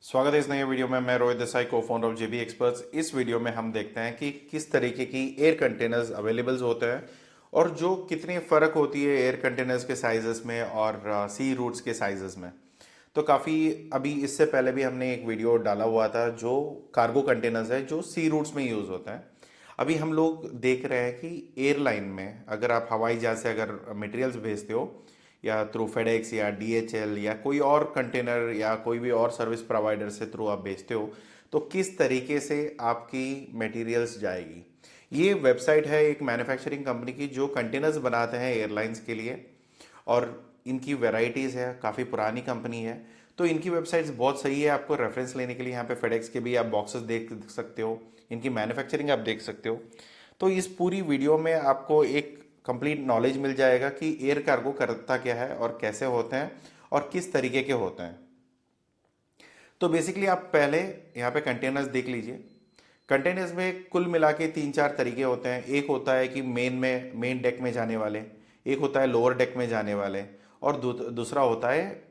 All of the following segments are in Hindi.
स्वागत है इस नए वीडियो में। मैं रोहित देसाई, को फाउंडर ऑफ जेबी एक्सपर्ट्स। इस वीडियो में हम देखते हैं कि किस तरीके की एयर कंटेनर्स अवेलेबल होते हैं और जो कितनी फ़र्क होती है एयर कंटेनर्स के साइजेस में और सी रूट्स के साइजेस में। तो काफ़ी अभी इससे पहले भी हमने एक वीडियो डाला हुआ था जो कार्गो कंटेनर्स है जो सी रूट्स में यूज़ होते हैं। अभी हम लोग देख रहे हैं कि एयरलाइन में अगर आप हवाई जहाज से अगर मटेरियल्स भेजते हो या थ्रू फेडेक्स या डीएचएल या कोई और कंटेनर या कोई भी और सर्विस प्रोवाइडर से थ्रू आप भेजते हो, तो किस तरीके से आपकी मटेरियल्स जाएगी। ये वेबसाइट है एक मैन्युफैक्चरिंग कंपनी की जो कंटेनर्स बनाते हैं एयरलाइंस के लिए, और इनकी वेराइटीज़ है, काफ़ी पुरानी कंपनी है। तो इनकी वेबसाइट्स बहुत सही है आपको रेफरेंस लेने के लिए। यहाँ पे फेडेक्स के भी आप बॉक्सेस देख सकते हो, इनकी मैन्युफैक्चरिंग आप देख सकते हो। तो इस पूरी वीडियो में आपको एक कंप्लीट नॉलेज मिल जाएगा कि एयर कार्गो करता क्या है और कैसे होते हैं और किस तरीके के होते हैं। तो बेसिकली आप पहले यहाँ पे कंटेनर्स देख लीजिए। कंटेनर्स में कुल मिला के तीन चार तरीके होते हैं। एक होता है कि मेन डेक में जाने वाले, एक होता है लोअर डेक में जाने वाले, और दूसरा होता है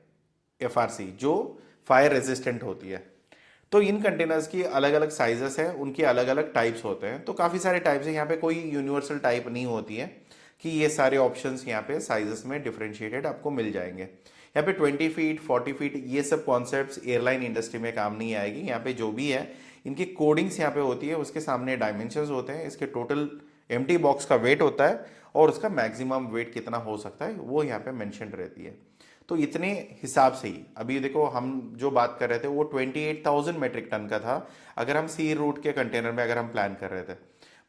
एफआरसी जो फायर रेजिस्टेंट होती है। तो इन कंटेनर्स की अलग अलग साइजेस हैं, उनके अलग अलग टाइप्स होते हैं। तो काफ़ी सारे टाइप्स हैं, यहाँ पे कोई यूनिवर्सल टाइप नहीं होती है कि ये सारे ऑप्शंस यहाँ पे साइजेस में डिफरेंशिएटेड आपको मिल जाएंगे। यहाँ पे 20 फीट 40 फीट ये सब कॉन्सेप्ट्स एयरलाइन इंडस्ट्री में काम नहीं आएगी। यहाँ पे जो भी है इनकी कोडिंग्स यहाँ पे होती है, उसके सामने डायमेंशंस होते हैं, इसके टोटल एम्प्टी बॉक्स का वेट होता है और उसका मैक्सिमम वेट कितना हो सकता है वो यहाँ पे मेंशन रहती है। तो इतने हिसाब से ही अभी देखो हम जो बात कर रहे थे वो 28,000 मेट्रिक टन का था अगर हम सी रूट के कंटेनर में अगर हम प्लान कर रहे थे।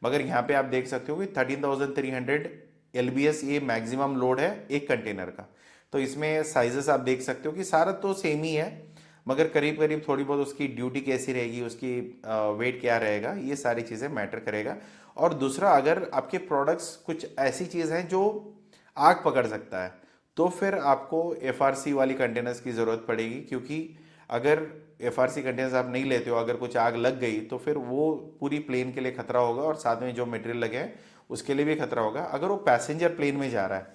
मगर यहाँ पे आप देख सकते हो कि 13,300 एलबीएस ये मैक्सिमम लोड है एक कंटेनर का। तो इसमें साइजेस आप देख सकते हो कि सारा तो सेम ही है, मगर करीब करीब थोड़ी बहुत उसकी ड्यूटी कैसी रहेगी, उसकी वेट क्या रहेगा, ये सारी चीज़ें मैटर करेगा। और दूसरा, अगर आपके प्रोडक्ट्स कुछ ऐसी चीज़ हैं जो आग पकड़ सकता है तो फिर आपको एफआरसी वाली कंटेनर्स की ज़रूरत पड़ेगी, क्योंकि अगर एफआरसी कंटेनर्स आप नहीं लेते हो, अगर कुछ आग लग गई तो फिर वो पूरी प्लेन के लिए खतरा होगा और साथ में जो मटेरियल लगे हैं उसके लिए भी खतरा होगा। अगर वो पैसेंजर प्लेन में जा रहा है,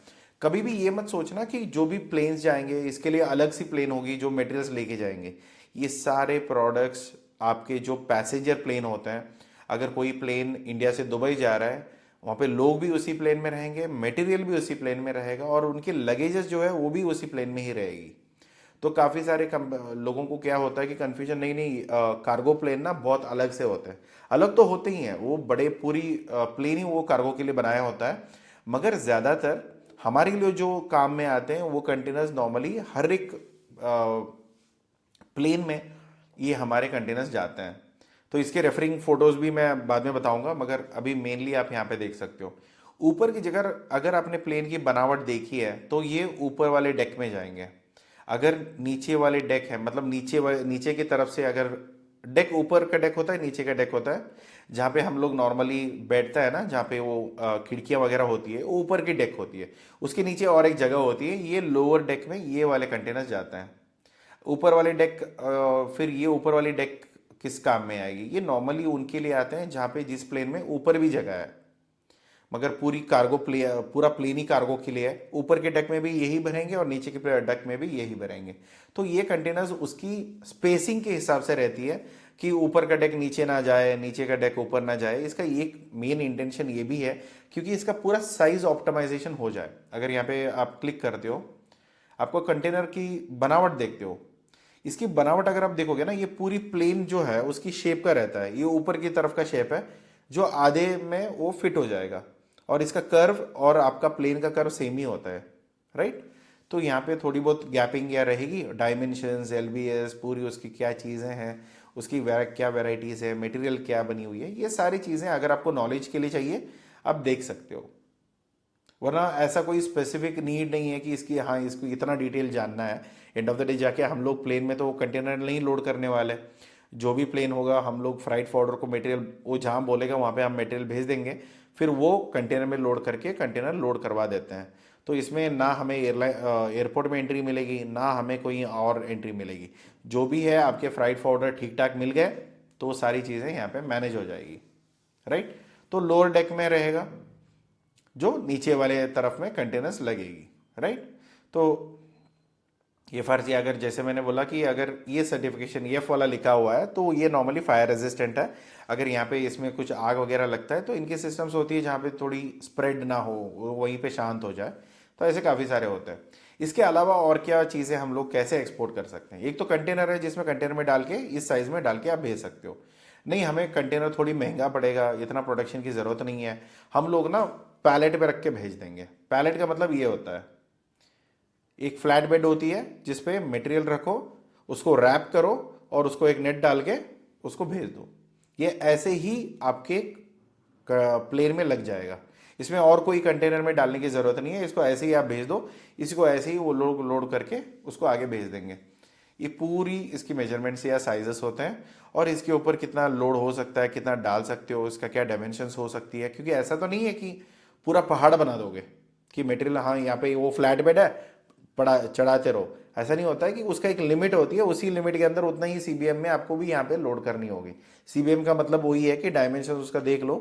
कभी भी ये मत सोचना कि जो भी प्लेन्स जाएंगे इसके लिए अलग सी प्लेन होगी जो मटेरियल्स लेके जाएंगे। ये सारे प्रोडक्ट्स आपके जो पैसेंजर प्लेन होते हैं, अगर कोई प्लेन इंडिया से दुबई जा रहा है, वहाँ पे लोग भी उसी प्लेन में रहेंगे, मटेरियल भी उसी प्लेन में रहेगा और उनकी लगेजेस जो है वो भी उसी प्लेन में ही रहेगी। तो काफ़ी सारे लोगों को क्या होता है कि कंफ्यूजन, नहीं नहीं कार्गो प्लेन ना बहुत अलग से होते हैं। अलग तो होते ही हैं, वो बड़े पूरी प्लेन ही वो कार्गो के लिए बनाया होता है। मगर ज़्यादातर हमारे लिए जो काम में आते हैं वो कंटेनर्स नॉर्मली हर एक प्लेन में ये हमारे कंटेनर्स जाते हैं। तो इसके रेफरिंग फोटोज भी मैं बाद में बताऊंगा, मगर अभी मेनली आप यहाँ पे देख सकते हो ऊपर की जगह। अगर आपने प्लेन की बनावट देखी है तो ये ऊपर वाले डेक में जाएंगे। अगर नीचे वाले डेक है, मतलब नीचे की तरफ से, अगर डेक ऊपर का डेक होता है नीचे का डेक होता है, जहाँ पे हम लोग नॉर्मली बैठता है ना, जहाँ पे वो खिड़कियाँ वगैरह होती है, वो ऊपर की डेक होती है। उसके नीचे और एक जगह होती है, ये लोअर डेक में ये वाले कंटेनर्स जाते हैं। ऊपर वाले डेक, फिर ये ऊपर वाली डेक किस काम में आएगी, ये नॉर्मली उनके लिए आते हैं जहाँ पे जिस प्लेन में ऊपर भी जगह है। मगर पूरा प्लेन ही कार्गो के लिए है, ऊपर के डेक में भी यही भरेंगे और नीचे के डेक में भी यही भरेंगे। तो ये कंटेनर्स उसकी स्पेसिंग के हिसाब से रहती है कि ऊपर का डेक नीचे ना जाए, नीचे का डेक ऊपर ना जाए। इसका एक मेन इंटेंशन ये भी है क्योंकि इसका पूरा साइज ऑप्टिमाइजेशन हो जाए। अगर यहाँ पे आप क्लिक करते हो, आपको कंटेनर की बनावट देखते हो, इसकी बनावट अगर आप देखोगे ना, ये पूरी प्लेन जो है उसकी शेप का रहता है। ये ऊपर की तरफ का शेप है जो आधे में वो फिट हो जाएगा, और इसका कर्व और आपका प्लेन का कर्व सेम ही होता है, राइट। तो यहाँ पे थोड़ी बहुत गैपिंग या रहेगी, डायमेंशंस, एलबीएस, पूरी उसकी क्या चीज़ें हैं, उसकी क्या वेराइटीज़ है, मटेरियल क्या बनी हुई है, ये सारी चीज़ें अगर आपको नॉलेज के लिए चाहिए आप देख सकते हो। वरना ऐसा कोई स्पेसिफिक नीड नहीं है कि इसकी, हाँ इसको इतना डिटेल जानना है। एंड ऑफ द डे जाके हम लोग प्लेन में तो कंटेनर नहीं लोड करने वाले। जो भी प्लेन होगा हम लोग फ्राइट फॉरवर्डर को मटेरियल, वो जहाँ बोलेगा वहाँ पे हम मटेरियल भेज देंगे, फिर वो कंटेनर में लोड करके कंटेनर लोड करवा देते हैं। तो इसमें ना हमें एयरपोर्ट में एंट्री मिलेगी, ना हमें कोई और एंट्री मिलेगी। जो भी है आपके फ्राइट फॉरवर्डर ठीक ठाक मिल गए तो वो सारी चीज़ें यहाँ पे मैनेज हो जाएगी, राइट। तो लोअर डेक में रहेगा जो नीचे वाले तरफ में कंटेनर्स लगेगी, राइट। तो FRC अगर जैसे मैंने बोला कि अगर ये सर्टिफिकेशन EF वाला लिखा हुआ है तो ये नॉर्मली फायर रेजिस्टेंट है। अगर यहाँ पे इसमें कुछ आग वगैरह लगता है तो इनकी सिस्टम्स होती है जहाँ पे थोड़ी स्प्रेड ना हो, वो वहीं पे शांत हो जाए। तो ऐसे काफ़ी सारे होते हैं। इसके अलावा और क्या चीज़ें हम लोग कैसे एक्सपोर्ट कर सकते हैं? एक तो कंटेनर है जिसमें कंटेनर में डाल के इस साइज़ में डाल के आप भेज सकते हो। नहीं, हमें कंटेनर थोड़ी महंगा पड़ेगा, इतना प्रोडक्शन की ज़रूरत नहीं है, हम लोग ना पैलेट पे रख के भेज देंगे। पैलेट का मतलब ये होता है, एक फ्लैट बेड होती है जिसपे मटेरियल रखो, उसको रैप करो और उसको एक नेट डाल के उसको भेज दो। ये ऐसे ही आपके प्लेन में लग जाएगा। इसमें और कोई कंटेनर में डालने की ज़रूरत नहीं है, इसको ऐसे ही आप भेज दो। इसको ऐसे ही वो लोग लोड करके उसको आगे भेज देंगे। ये पूरी इसकी मेजरमेंट्स या साइजेस होते हैं और इसके ऊपर कितना लोड हो सकता है, कितना डाल सकते हो, इसका क्या डायमेंशंस हो सकती है। क्योंकि ऐसा तो नहीं है कि पूरा पहाड़ बना दोगे कि मटेरियल, हाँ यहाँ पे वो फ्लैट बेड है, पड़ा चढ़ाते रहो। ऐसा नहीं होता है कि उसका एक लिमिट होती है, उसी लिमिट के अंदर उतना ही CBM में आपको भी यहाँ पे लोड करनी होगी। CBM का मतलब वही है कि डायमेंशन उसका देख लो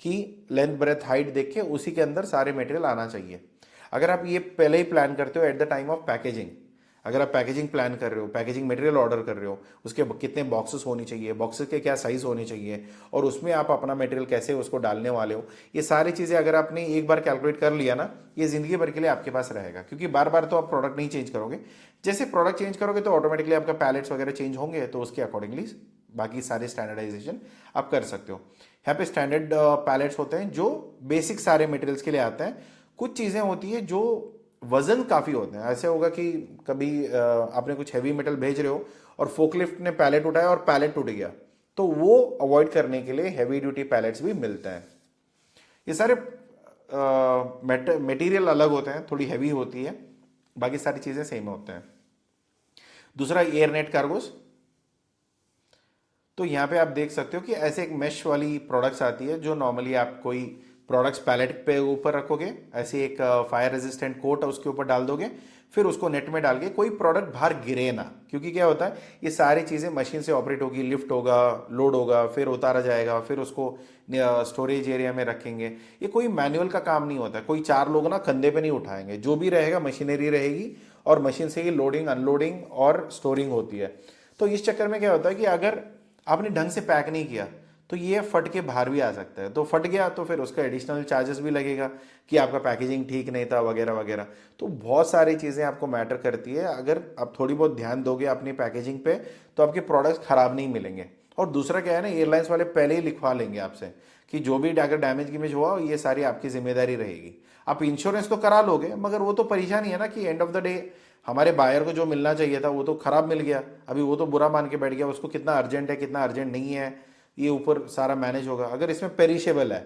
कि लेंथ ब्रेथ हाइट देख के उसी के अंदर सारे मटेरियल आना चाहिए। अगर आप ये पहले ही प्लान करते हो at the time of packaging, अगर आप पैकेजिंग प्लान कर रहे हो, पैकेजिंग मटेरियल ऑर्डर कर रहे हो, उसके कितने बॉक्सेस होने चाहिए, बॉक्सेस के क्या साइज होने चाहिए और उसमें आप अपना मटेरियल कैसे उसको डालने वाले हो, ये सारी चीज़ें अगर आपने एक बार कैलकुलेट कर लिया ना, ये ज़िंदगी भर के लिए आपके पास रहेगा। क्योंकि बार बार तो आप प्रोडक्ट नहीं चेंज करोगे। जैसे प्रोडक्ट चेंज करोगे तो ऑटोमेटिकली आपका पैलेट्स वगैरह चेंज होंगे, तो उसके अकॉर्डिंगली बाकी सारे स्टैंडर्डाइजेशन आप कर सकते हो। यहाँ पे स्टैंडर्ड पैलेट्स होते हैं जो बेसिक सारे मटेरियल्स के लिए आते हैं। कुछ चीज़ें होती है जो वजन काफ़ी होते हैं। ऐसे होगा कि कभी आपने कुछ हैवी मेटल भेज रहे हो और फोकलिफ्ट ने पैलेट उठाया और पैलेट टूट गया, तो वो अवॉइड करने के लिए हैवी ड्यूटी पैलेट्स भी मिलते हैं। ये सारे मटेरियल अलग होते हैं, थोड़ी हैवी होती है, बाकी सारी चीज़ें सेम होते हैं। दूसरा एयर नेट कार्गोस, तो यहाँ पे आप देख सकते हो कि ऐसे एक मेश वाली प्रोडक्ट्स आती है जो नॉर्मली आप कोई प्रोडक्ट्स पैलेट पे ऊपर रखोगे, ऐसे एक फायर रेजिस्टेंट कोट उसके ऊपर डाल दोगे, फिर उसको नेट में डाल के कोई प्रोडक्ट बाहर गिरे ना। क्योंकि क्या होता है, ये सारी चीज़ें मशीन से ऑपरेट होगी, लिफ्ट होगा, लोड होगा, फिर उतारा जाएगा, फिर उसको स्टोरेज एरिया में रखेंगे। ये कोई मैनुअल का काम नहीं होता है, कोई चार लोग ना कंधे पे नहीं उठाएंगे, जो भी रहेगा मशीनरी रहेगी और मशीन से ही लोडिंग अनलोडिंग और स्टोरिंग होती है। तो इस चक्कर में क्या होता है कि अगर आपने ढंग से पैक नहीं किया तो ये फट के बाहर भी आ सकता है। तो फट गया तो फिर उसका एडिशनल चार्जेस भी लगेगा कि आपका पैकेजिंग ठीक नहीं था वगैरह वगैरह। तो बहुत सारी चीज़ें आपको मैटर करती है। अगर आप थोड़ी बहुत ध्यान दोगे अपनी पैकेजिंग पे तो आपके प्रोडक्ट्स खराब नहीं मिलेंगे। और दूसरा क्या है ना, एयरलाइंस वाले पहले ही लिखवा लेंगे आपसे कि जो भी अगर डैमेज इमेज हुआ ये सारी आपकी जिम्मेदारी रहेगी। आप इंश्योरेंस तो करा लोगे, मगर वो तो परेशानी है ना कि एंड ऑफ द डे हमारे बायर को जो मिलना चाहिए था वो तो खराब मिल गया। अभी वो तो बुरा मान के बैठ गया, उसको कितना अर्जेंट है कितना अर्जेंट नहीं है ये ऊपर सारा मैनेज होगा। अगर इसमें पेरिशेबल है,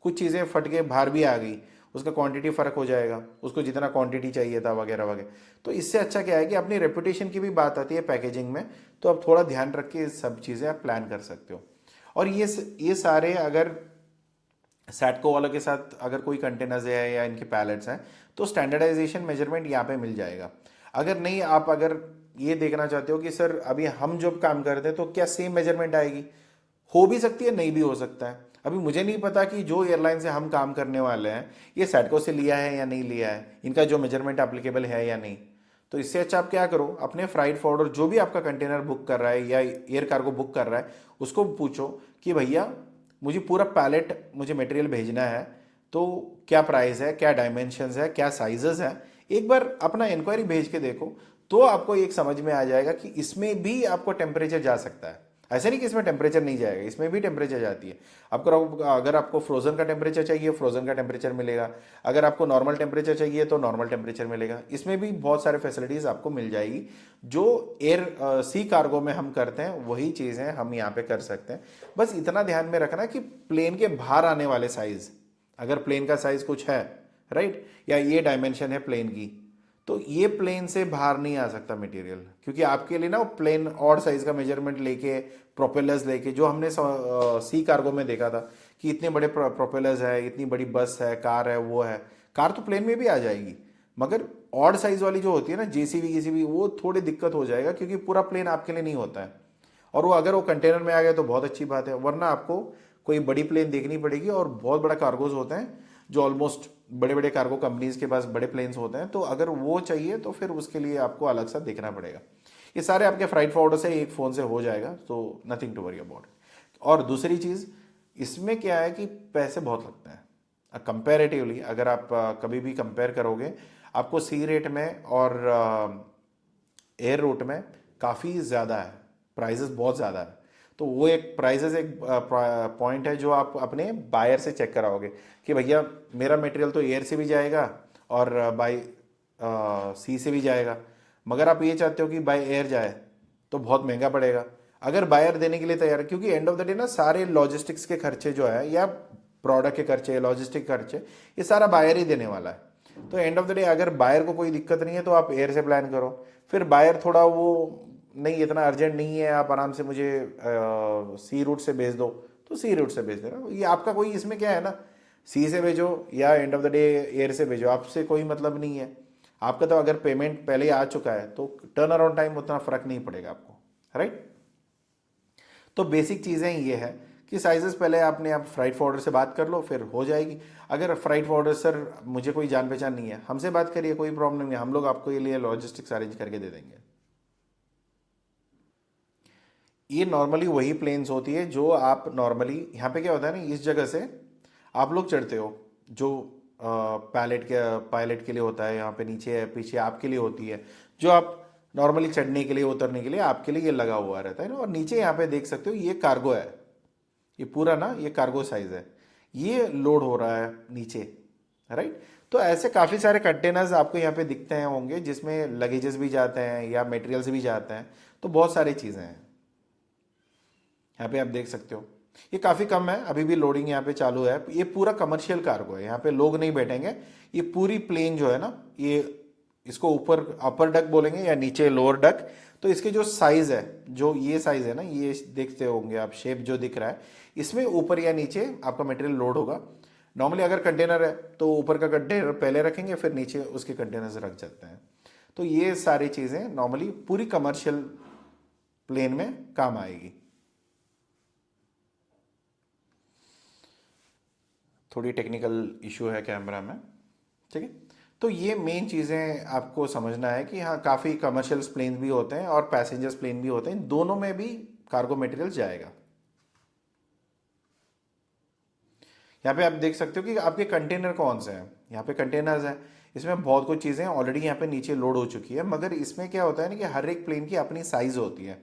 कुछ चीज़ें फट के बाहर भी आ गई, उसका क्वांटिटी फ़र्क हो जाएगा, उसको जितना क्वांटिटी चाहिए था वगैरह वगैरह। तो इससे अच्छा क्या है कि अपनी रेपुटेशन की भी बात आती है पैकेजिंग में, तो आप थोड़ा ध्यान रख के सब चीज़ें आप प्लान कर सकते हो। और ये सारे अगर सैटको वालों के साथ अगर कोई कंटेनर्स है या इनके पैलेट्स हैं तो स्टैंडर्डाइजेशन मेजरमेंट यहाँ पे मिल जाएगा। अगर नहीं, आप अगर ये देखना चाहते हो कि सर अभी हम जब काम करते हैं तो क्या सेम मेजरमेंट आएगी, हो भी सकती है, नहीं भी हो सकता है। अभी मुझे नहीं पता कि जो एयरलाइन से हम काम करने वाले हैं ये सैटको से लिया है या नहीं लिया है, इनका जो मेजरमेंट एप्लीकेबल है या नहीं। तो इससे अच्छा आप क्या करो, अपने फ्राइट फॉरवर्डर जो भी आपका कंटेनर बुक कर रहा है या एयर कार्गो बुक कर रहा है उसको पूछो कि भैया मुझे पूरा पैलेट मुझे मटेरियल भेजना है, तो क्या प्राइस है, क्या डायमेंशंस है, क्या साइजेस है। एक बार अपना इंक्वायरी भेज के देखो तो आपको एक समझ में आ जाएगा कि इसमें भी आपको टेम्परेचर जा सकता है। ऐसा नहीं कि इसमें टेम्परेचर नहीं जाएगा, इसमें भी टेम्परेचर जाती है। आपको अगर आपको फ्रोजन का टेम्परेचर चाहिए फ्रोजन का टेम्परेचर मिलेगा, अगर आपको नॉर्मल टेम्परेचर चाहिए तो नॉर्मल टेम्परेचर मिलेगा। इसमें भी बहुत सारे फैसिलिटीज़ आपको मिल जाएगी। जो एयर सी कार्गो में हम करते हैं वही चीज़ें हम यहाँ पे कर सकते हैं। बस इतना ध्यान में रखना कि प्लेन के बाहर आने वाले साइज़, अगर प्लेन का साइज़ कुछ है राइट, या ये डायमेंशन है प्लेन की, तो ये प्लेन से बाहर नहीं आ सकता मटेरियल। क्योंकि आपके लिए ना वो प्लेन और साइज का मेजरमेंट लेके प्रोपेलर्स लेके, जो हमने सी कार्गो में देखा था कि इतने बड़े प्रोपेलर्स है, इतनी बड़ी बस है, कार है, वो है। कार तो प्लेन में भी आ जाएगी, मगर ऑड साइज वाली जो होती है ना जेसीबी जेसीबी, वो थोड़ी दिक्कत हो जाएगा क्योंकि पूरा प्लेन आपके लिए नहीं होता है। और वो अगर वो कंटेनर में आ गया तो बहुत अच्छी बात है, वरना आपको कोई बड़ी प्लेन देखनी पड़ेगी। और बहुत बड़ा कार्गोज होते हैं जो ऑलमोस्ट बड़े बड़े कार्गो कंपनीज के पास बड़े प्लेन्स होते हैं, तो अगर वो चाहिए तो फिर उसके लिए आपको अलग सा देखना पड़ेगा। ये सारे आपके फ्राइट फॉरवर्डर से एक फ़ोन से हो जाएगा, तो नथिंग टू वरी अबाउट। और दूसरी चीज़ इसमें क्या है कि पैसे बहुत लगते हैं कंपैरेटिवली। अगर आप कभी भी कंपेयर करोगे, आपको सी रेट में और एयर रूट में काफ़ी ज़्यादा है, प्राइजेस बहुत ज़्यादा है। तो वो एक प्राइजेस एक पॉइंट है जो आप अपने बायर से चेक कराओगे कि भैया मेरा मटेरियल तो एयर से भी जाएगा और बाई सी से भी जाएगा, मगर आप ये चाहते हो कि बाय एयर जाए तो बहुत महंगा पड़ेगा। अगर बायर देने के लिए तैयार है, क्योंकि एंड ऑफ द डे ना सारे लॉजिस्टिक्स के खर्चे जो है या प्रोडक्ट के खर्चे, लॉजिस्टिक खर्चे, ये सारा बायर ही देने वाला है। तो एंड ऑफ द डे अगर बायर को कोई दिक्कत नहीं है तो आप एयर से प्लान करो। फिर बायर थोड़ा वो नहीं, इतना अर्जेंट नहीं है, आप आराम से मुझे सी रूट से भेज दो तो सी रूट से भेज देना। ये आपका कोई इसमें क्या है ना, सी से भेजो या end of the day air से भेजो, आपसे कोई मतलब नहीं है। आपका तो अगर पेमेंट पहले ही आ चुका है तो टर्न अराउंड टाइम उतना फर्क नहीं पड़ेगा आपको, राइट। तो बेसिक चीज़ें ये है कि साइजेस पहले आपने आप फ्राइट फॉरवर्डर से बात कर लो, फिर हो जाएगी। अगर फ्राइट फॉरवर्डर सर मुझे कोई जान पहचान नहीं है, हमसे बात करिए, कोई प्रॉब्लम नहीं है, हम लोग आपको ये लिए लॉजिस्टिक्स अरेंज करके दे देंगे। ये नॉर्मली वही प्लेन्स होती है जो आप नॉर्मली यहाँ पे क्या होता है ना, इस जगह से आप लोग चढ़ते हो जो पायलट के लिए होता है, यहाँ पे नीचे पीछे आपके लिए होती है, जो आप नॉर्मली चढ़ने के लिए उतरने के लिए आपके लिए ये लगा हुआ रहता है ना। और नीचे यहाँ पे देख सकते हो ये कार्गो है, ये पूरा ना ये कार्गो साइज है, ये लोड हो रहा है नीचे, राइट। तो ऐसे काफ़ी सारे कंटेनर्स आपको यहाँ पे दिखते हैं होंगे जिसमें लगेजेस भी जाते हैं या मटेरियल्स भी जाते हैं, तो बहुत सारी चीज़ें हैं यहाँ पे आप देख सकते हो। ये काफ़ी कम है, अभी भी लोडिंग यहाँ पे चालू है। ये पूरा कमर्शियल कार्गो है, यहाँ पे लोग नहीं बैठेंगे। ये पूरी प्लेन जो है ना, ये इसको ऊपर अपर डक बोलेंगे या नीचे लोअर डक। तो इसके जो साइज़ है, जो ये साइज़ है ना, ये देखते होंगे आप शेप जो दिख रहा है, इसमें ऊपर या नीचे आपका मटेरियल लोड होगा। नॉर्मली अगर कंटेनर है तो ऊपर का कंटेनर पहले रखेंगे, फिर नीचे उसके कंटेनर्स रख जाते हैं। तो ये सारी चीज़ें नॉर्मली पूरी कमर्शियल प्लेन में काम आएगी। थोड़ी टेक्निकल इशू है कैमरा में, ठीक है। तो ये मेन चीज़ें आपको समझना है कि हाँ, काफ़ी कमर्शियल प्लेन भी होते हैं और पैसेंजर्स प्लेन भी होते हैं, दोनों में भी कार्गो मटेरियल जाएगा। यहाँ पे आप देख सकते हो कि आपके कंटेनर कौन से हैं। यहाँ पे कंटेनर्स हैं, इसमें बहुत कुछ चीज़ें ऑलरेडी यहाँ पे नीचे लोड हो चुकी है, मगर इसमें क्या होता है ना कि हर एक प्लेन की अपनी साइज़ होती है।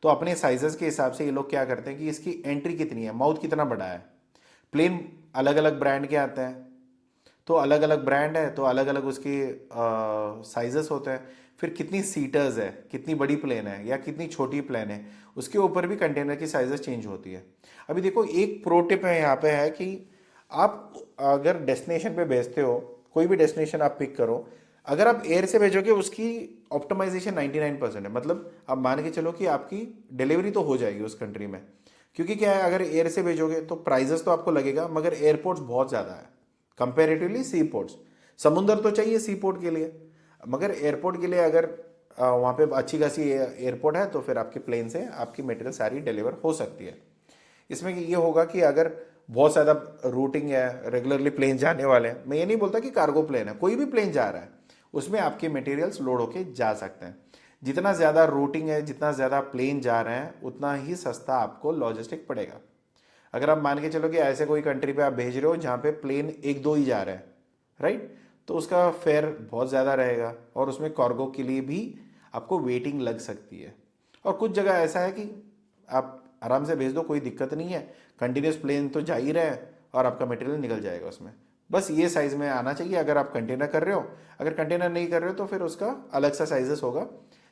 तो अपने साइजेस के हिसाब से ये लोग क्या करते हैं कि इसकी एंट्री कितनी है, माउथ कितना बड़ा है। प्लेन अलग अलग ब्रांड के आते हैं, तो अलग अलग ब्रांड है तो अलग अलग उसके साइजेस होते हैं। फिर कितनी सीटर्स है, कितनी बड़ी प्लेन है या कितनी छोटी प्लेन है, उसके ऊपर भी कंटेनर की साइजेस चेंज होती है। अभी देखो एक प्रो टिप है यहाँ पे है कि आप अगर डेस्टिनेशन पे भेजते हो, कोई भी डेस्टिनेशन आप पिक करो, अगर आप एयर से भेजोगे उसकी ऑप्टिमाइजेशन 99% है। मतलब आप मान के चलो कि आपकी डिलीवरी तो हो जाएगी उस कंट्री में, क्योंकि क्या है, अगर एयर से भेजोगे तो प्राइजेस तो आपको लगेगा, मगर एयरपोर्ट्स बहुत ज़्यादा है कंपेरेटिवली सी पोर्ट्स। समुंदर तो चाहिए सी पोर्ट के लिए, मगर एयरपोर्ट के लिए अगर वहाँ पे अच्छी खासी एयरपोर्ट है तो फिर आपके प्लेन से आपकी मटेरियल सारी डिलीवर हो सकती है। इसमें ये होगा कि अगर बहुत ज़्यादा रूटिंग है, रेगुलरली प्लेन जाने वाले हैं, मैं ये नहीं बोलता कि कार्गो प्लेन है, कोई भी प्लेन जा रहा है उसमें आपके मटेरियल्स लोड होके जा सकते हैं। जितना ज़्यादा रूटिंग है, जितना ज़्यादा प्लेन जा रहे हैं, उतना ही सस्ता आपको लॉजिस्टिक पड़ेगा। अगर आप मान के चलो कि ऐसे कोई कंट्री पे आप भेज रहे हो जहाँ पे प्लेन एक दो ही जा रहे हैं, राइट, तो उसका फेयर बहुत ज़्यादा रहेगा और उसमें कार्गो के लिए भी आपको वेटिंग लग सकती है। और कुछ जगह ऐसा है कि आप आराम से भेज दो, कोई दिक्कत नहीं है, कंटिन्यूस प्लेन तो जा ही रहे हैं और आपका मटेरियल निकल जाएगा उसमें। बस ये साइज़ में आना चाहिए अगर आप कंटेनर कर रहे हो। अगर कंटेनर नहीं कर रहे हो तो फिर उसका अलग सा साइजेस होगा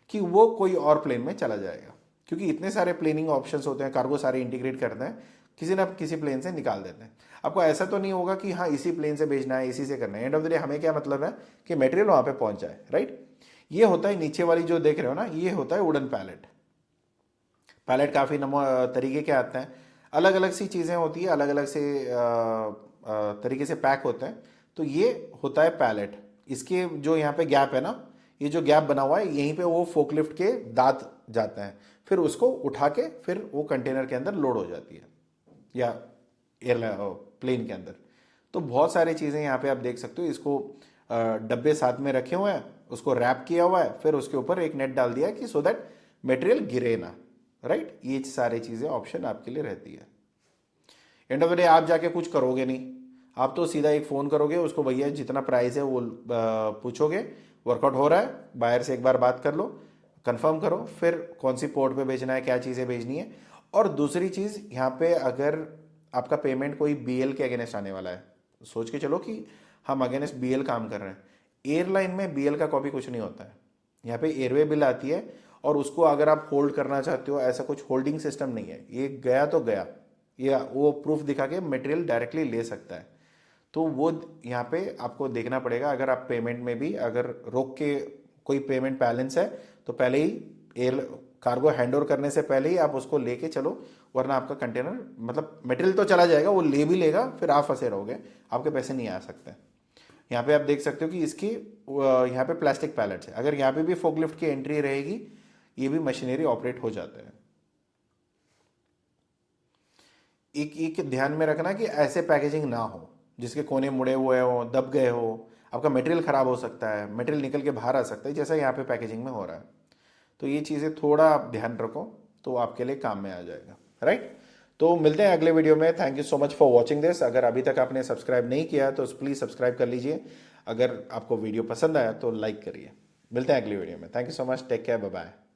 कि वो कोई और प्लेन में चला जाएगा, क्योंकि इतने सारे प्लेनिंग ऑप्शंस होते हैं, कार्गो सारे इंटीग्रेट करते हैं, किसी ना किसी प्लेन से निकाल देते हैं। आपको ऐसा तो नहीं होगा कि हाँ इसी प्लेन से भेजना है, इसी से करना है। एंड ऑफ द डे हमें क्या मतलब है कि मटेरियल वहाँ पे पहुँच जाए, राइट। ये होता है नीचे वाली जो देख रहे हो ना, ये होता है वुडन पैलेट। पैलेट काफ़ी तरीके के आते हैं, अलग अलग सी चीज़ें होती है, अलग अलग से तरीके से पैक होते हैं। तो ये होता है पैलेट। इसके जो यहाँ पे गैप है ना, ये जो गैप बना हुआ है, यहीं पे वो फोकलिफ्ट के दांत जाते हैं, फिर उसको उठा के फिर वो कंटेनर के अंदर लोड हो जाती है या एयर प्लेन के अंदर। तो बहुत सारी चीज़ें यहाँ पे आप देख सकते हो। इसको डब्बे साथ में रखे हुए हैं, उसको रैप किया हुआ है, फिर उसके ऊपर एक नेट डाल दिया कि सो दैट मटेरियल गिरे ना, राइट। ये सारी चीज़ें ऑप्शन आपके लिए रहती है। एंड ऑफ द डे आप जाके कुछ करोगे नहीं, आप तो सीधा एक फ़ोन करोगे उसको, भैया जितना प्राइस है वो पूछोगे, वर्कआउट हो रहा है, बायर से एक बार बात कर लो, कंफर्म करो, फिर कौन सी पोर्ट पे भेजना है, क्या चीज़ें भेजनी है। और दूसरी चीज़ यहाँ पे, अगर आपका पेमेंट कोई बीएल के अगेंस्ट आने वाला है, सोच के चलो कि हम अगेंस्ट बीएल काम कर रहे हैं, एयरलाइन में बीएल का कॉपी कुछ नहीं होता है। यहाँ पे एयरवे बिल आती है और उसको अगर आप होल्ड करना चाहते हो, ऐसा कुछ होल्डिंग सिस्टम नहीं है, ये गया तो गया, या वो प्रूफ दिखा के मटेरियल डायरेक्टली ले सकता है। तो वो यहाँ पे आपको देखना पड़ेगा। अगर आप पेमेंट में भी अगर रोक के कोई पेमेंट बैलेंस है तो पहले ही एयर कार्गो हैंड ओवर करने से पहले ही आप उसको लेके चलो, वरना आपका कंटेनर मतलब मटेरियल तो चला जाएगा, वो ले भी लेगा, फिर आप फंसे रहोगे, आपके पैसे नहीं आ सकते। यहाँ पे आप देख सकते हो कि इसकी यहाँ पे प्लास्टिक पैलेट्स है, अगर यहाँ पे भी फोकलिफ्ट की एंट्री रहेगी, ये भी मशीनरी ऑपरेट हो जाते हैं। एक एक ध्यान में रखना कि ऐसे पैकेजिंग ना हो जिसके कोने मुड़े हुए हो, दब गए हो, आपका मटेरियल खराब हो सकता है, मटेरियल निकल के बाहर आ सकता है, जैसा यहाँ पे पैकेजिंग में हो रहा है। तो ये चीज़ें थोड़ा आप ध्यान रखो तो आपके लिए काम में आ जाएगा, राइट। तो मिलते हैं अगले वीडियो में। Thank you so much for watching this. अगर अभी तक आपने सब्सक्राइब नहीं किया तो प्लीज़ सब्सक्राइब कर लीजिए। अगर आपको वीडियो पसंद आया तो लाइक करिए। मिलते हैं अगली वीडियो में। Thank you so much, take care, bye bye.